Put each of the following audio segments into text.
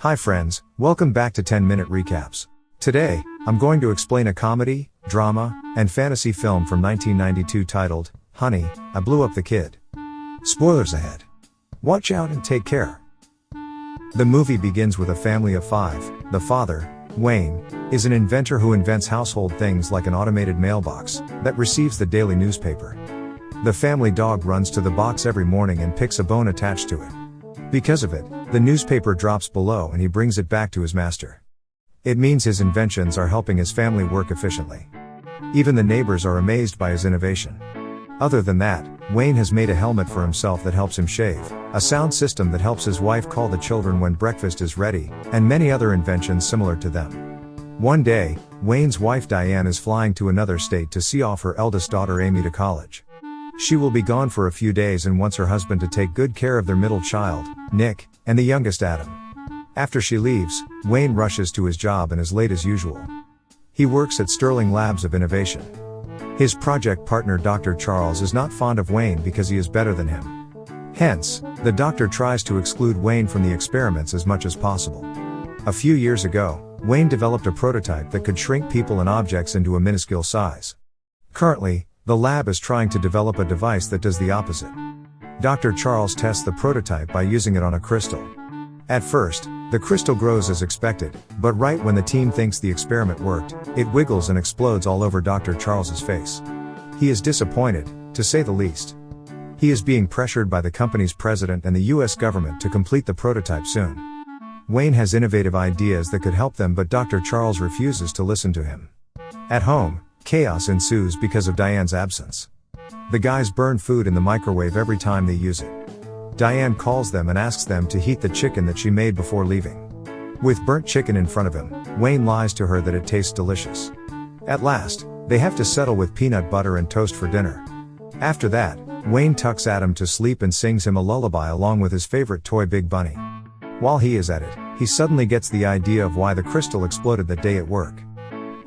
Hi friends, welcome back to 10-minute recaps. Today, I'm going to explain a comedy, drama, and fantasy film from 1992 titled, Honey, I Blew Up the Kid. Spoilers ahead. Watch out and take care. The movie begins with a family of 5. The father, Wayne, is an inventor who invents household things like an automated mailbox that receives the daily newspaper. The family dog runs to the box every morning and picks a bone attached to it. Because of it, the newspaper drops below and he brings it back to his master. It means his inventions are helping his family work efficiently. Even the neighbors are amazed by his innovation. Other than that, Wayne has made a helmet for himself that helps him shave, a sound system that helps his wife call the children when breakfast is ready, and many other inventions similar to them. One day, Wayne's wife Diane is flying to another state to see off her eldest daughter Amy to college. She will be gone for a few days and wants her husband to take good care of their middle child, Nick, and the youngest Adam. After she leaves, Wayne rushes to his job and is late as usual. He works at Sterling Labs of Innovation. His project partner Dr. Charles is not fond of Wayne because he is better than him. Hence, the doctor tries to exclude Wayne from the experiments as much as possible. A few years ago, Wayne developed a prototype that could shrink people and objects into a minuscule size. Currently, the lab is trying to develop a device that does the opposite. Dr. Charles tests the prototype by using it on a crystal. At first, the crystal grows as expected, but right when the team thinks the experiment worked, it wiggles and explodes all over Dr. Charles's face. He is disappointed, to say the least. He is being pressured by the company's president and the US government to complete the prototype soon. Wayne has innovative ideas that could help them, but Dr. Charles refuses to listen to him. At home, chaos ensues because of Diane's absence. The guys burn food in the microwave every time they use it. Diane calls them and asks them to heat the chicken that she made before leaving. With burnt chicken in front of him, Wayne lies to her that it tastes delicious. At last, they have to settle with peanut butter and toast for dinner. After that, Wayne tucks Adam to sleep and sings him a lullaby along with his favorite toy Big Bunny. While he is at it, he suddenly gets the idea of why the crystal exploded that day at work.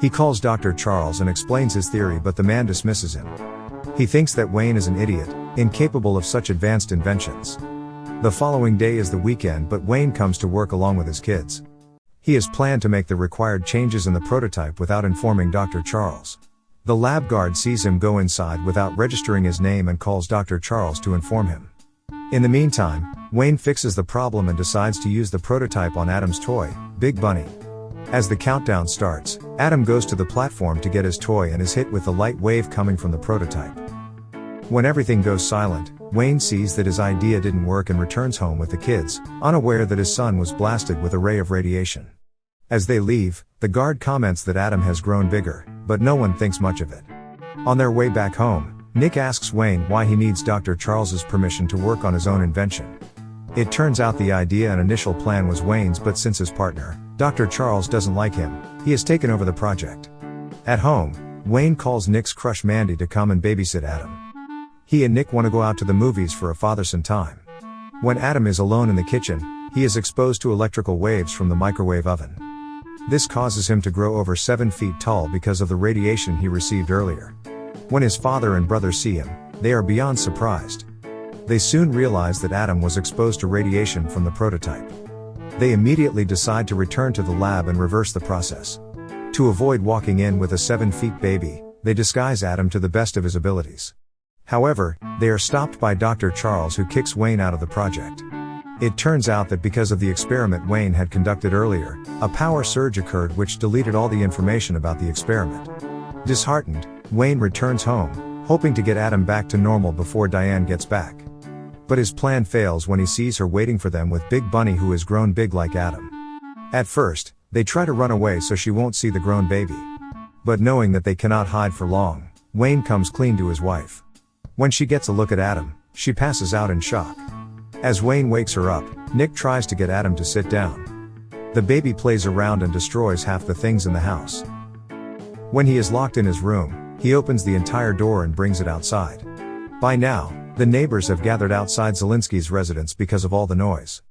He calls Dr. Charles and explains his theory, but the man dismisses him. He thinks that Wayne is an idiot, incapable of such advanced inventions. The following day is the weekend, but Wayne comes to work along with his kids. He has planned to make the required changes in the prototype without informing Dr. Charles. The lab guard sees him go inside without registering his name and calls Dr. Charles to inform him. In the meantime, Wayne fixes the problem and decides to use the prototype on Adam's toy, Big Bunny. As the countdown starts, Adam goes to the platform to get his toy and is hit with the light wave coming from the prototype. When everything goes silent, Wayne sees that his idea didn't work and returns home with the kids, unaware that his son was blasted with a ray of radiation. As they leave, the guard comments that Adam has grown bigger, but no one thinks much of it. On their way back home, Nick asks Wayne why he needs Dr. Charles's permission to work on his own invention. It turns out the idea and initial plan was Wayne's, but since his partner, Dr. Charles, doesn't like him, he has taken over the project. At home, Wayne calls Nick's crush Mandy to come and babysit Adam. He and Nick want to go out to the movies for a father-son time. When Adam is alone in the kitchen, he is exposed to electrical waves from the microwave oven. This causes him to grow over 7 feet tall because of the radiation he received earlier. When his father and brother see him, they are beyond surprised. They soon realize that Adam was exposed to radiation from the prototype. They immediately decide to return to the lab and reverse the process. To avoid walking in with a 7 feet baby, they disguise Adam to the best of his abilities. However, they are stopped by Dr. Charles, who kicks Wayne out of the project. It turns out that because of the experiment Wayne had conducted earlier, a power surge occurred which deleted all the information about the experiment. Disheartened, Wayne returns home, hoping to get Adam back to normal before Diane gets back. But his plan fails when he sees her waiting for them with Big Bunny, who has grown big like Adam. At first, they try to run away so she won't see the grown baby. But knowing that they cannot hide for long, Wayne comes clean to his wife. When she gets a look at Adam, she passes out in shock. As Wayne wakes her up, Nick tries to get Adam to sit down. The baby plays around and destroys half the things in the house. When he is locked in his room, he opens the entire door and brings it outside. By now, the neighbors have gathered outside Szalinski's residence because of all the noise.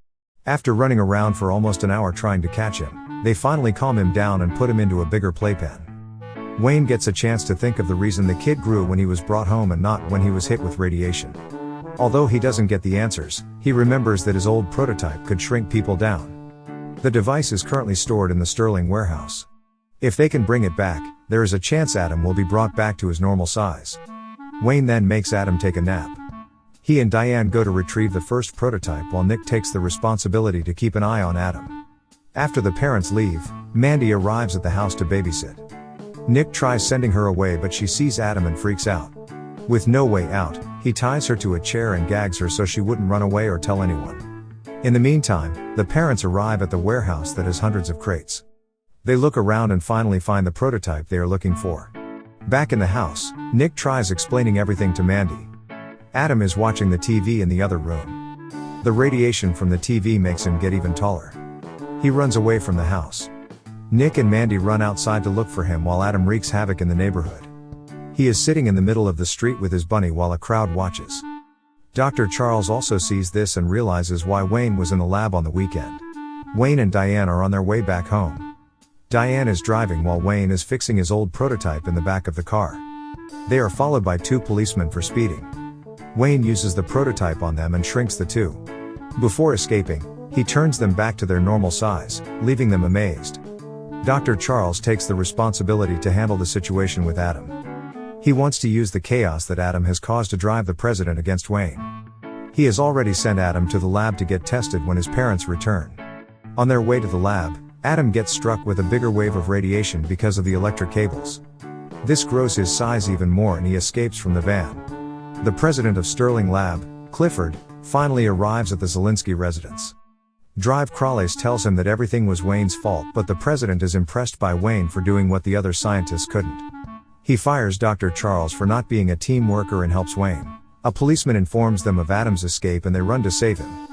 After running around for almost an hour trying to catch him, they finally calm him down and put him into a bigger playpen. Wayne gets a chance to think of the reason the kid grew when he was brought home and not when he was hit with radiation. Although he doesn't get the answers, he remembers that his old prototype could shrink people down. The device is currently stored in the Sterling warehouse. If they can bring it back, there is a chance Adam will be brought back to his normal size. Wayne then makes Adam take a nap. He and Diane go to retrieve the first prototype while Nick takes the responsibility to keep an eye on Adam. After the parents leave, Mandy arrives at the house to babysit. Nick tries sending her away but she sees Adam and freaks out. With no way out, he ties her to a chair and gags her so she wouldn't run away or tell anyone. In the meantime, the parents arrive at the warehouse that has hundreds of crates. They look around and finally find the prototype they are looking for. Back in the house, Nick tries explaining everything to Mandy. Adam is watching the TV in the other room. The radiation from the TV makes him get even taller. He runs away from the house. Nick and Mandy run outside to look for him while Adam wreaks havoc in the neighborhood. He is sitting in the middle of the street with his bunny while a crowd watches. Dr. Charles also sees this and realizes why Wayne was in the lab on the weekend. Wayne and Diane are on their way back home. Diane is driving while Wayne is fixing his old prototype in the back of the car. They are followed by two policemen for speeding. Wayne uses the prototype on them and shrinks the two. Before escaping, he turns them back to their normal size, leaving them amazed. Dr. Charles takes the responsibility to handle the situation with Adam. He wants to use the chaos that Adam has caused to drive the president against Wayne. He has already sent Adam to the lab to get tested when his parents return. On their way to the lab, Adam gets struck with a bigger wave of radiation because of the electric cables. This grows his size even more and he escapes from the van. The president of Sterling Lab, Clifford, finally arrives at the Szalinski residence. Drive Crawlace tells him that everything was Wayne's fault, but the president is impressed by Wayne for doing what the other scientists couldn't. He fires Dr. Charles for not being a team worker and helps Wayne. A policeman informs them of Adam's escape and they run to save him.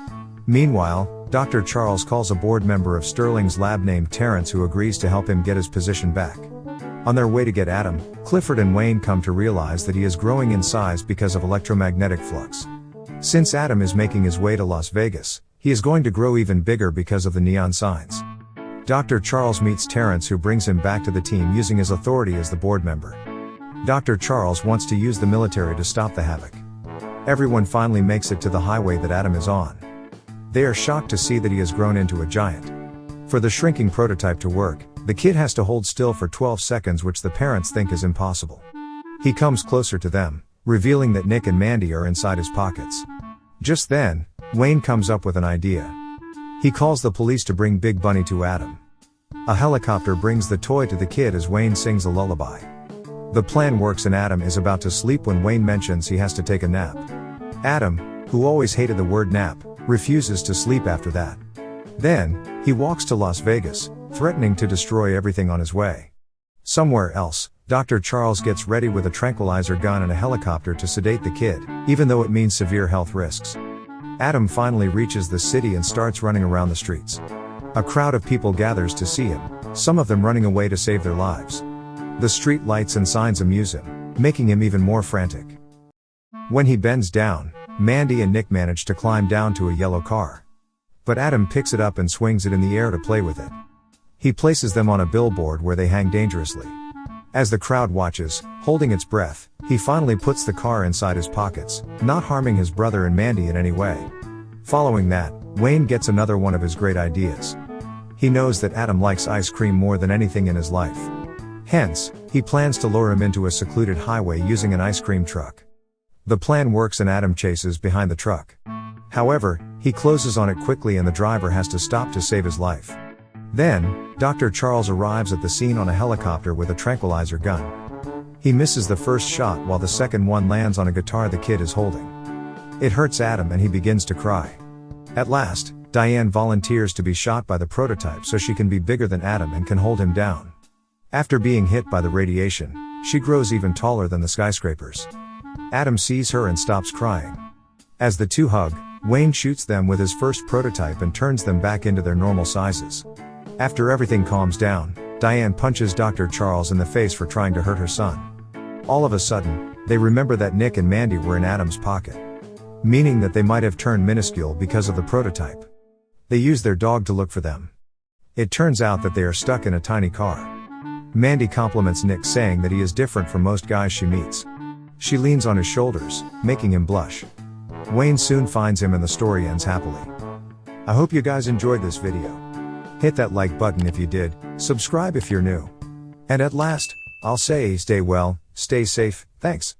Meanwhile, Dr. Charles calls a board member of Sterling's lab named Terrence who agrees to help him get his position back. On their way to get Adam, Clifford and Wayne come to realize that he is growing in size because of electromagnetic flux. Since Adam is making his way to Las Vegas, he is going to grow even bigger because of the neon signs. Dr. Charles meets Terrence who brings him back to the team using his authority as the board member. Dr. Charles wants to use the military to stop the havoc. Everyone finally makes it to the highway that Adam is on. They are shocked to see that he has grown into a giant. For the shrinking prototype to work, the kid has to hold still for 12 seconds, which the parents think is impossible. He comes closer to them, revealing that Nick and Mandy are inside his pockets. Just then, Wayne comes up with an idea. He calls the police to bring Big Bunny to Adam. A helicopter brings the toy to the kid as Wayne sings a lullaby. The plan works and Adam is about to sleep when Wayne mentions he has to take a nap. Adam, who always hated the word nap, refuses to sleep after that. Then, he walks to Las Vegas, threatening to destroy everything on his way. Somewhere else, Dr. Charles gets ready with a tranquilizer gun and a helicopter to sedate the kid, even though it means severe health risks. Adam finally reaches the city and starts running around the streets. A crowd of people gathers to see him, some of them running away to save their lives. The street lights and signs amuse him, making him even more frantic. When he bends down, Mandy and Nick manage to climb down to a yellow car. But Adam picks it up and swings it in the air to play with it. He places them on a billboard where they hang dangerously. As the crowd watches, holding its breath, he finally puts the car inside his pockets, not harming his brother and Mandy in any way. Following that, Wayne gets another one of his great ideas. He knows that Adam likes ice cream more than anything in his life. Hence, he plans to lure him into a secluded highway using an ice cream truck. The plan works and Adam chases behind the truck. However, he closes on it quickly and the driver has to stop to save his life. Then, Dr. Charles arrives at the scene on a helicopter with a tranquilizer gun. He misses the first shot while the second one lands on a guitar the kid is holding. It hurts Adam and he begins to cry. At last, Diane volunteers to be shot by the prototype so she can be bigger than Adam and can hold him down. After being hit by the radiation, she grows even taller than the skyscrapers. Adam sees her and stops crying. As the two hug, Wayne shoots them with his first prototype and turns them back into their normal sizes. After everything calms down, Diane punches Dr. Charles in the face for trying to hurt her son. All of a sudden, they remember that Nick and Mandy were in Adam's pocket. Meaning that they might have turned minuscule because of the prototype. They use their dog to look for them. It turns out that they are stuck in a tiny car. Mandy compliments Nick saying that he is different from most guys she meets. She leans on his shoulders, making him blush. Wayne soon finds him and the story ends happily. I hope you guys enjoyed this video. Hit that like button if you did, subscribe if you're new. And at last, I'll say stay well, stay safe, thanks.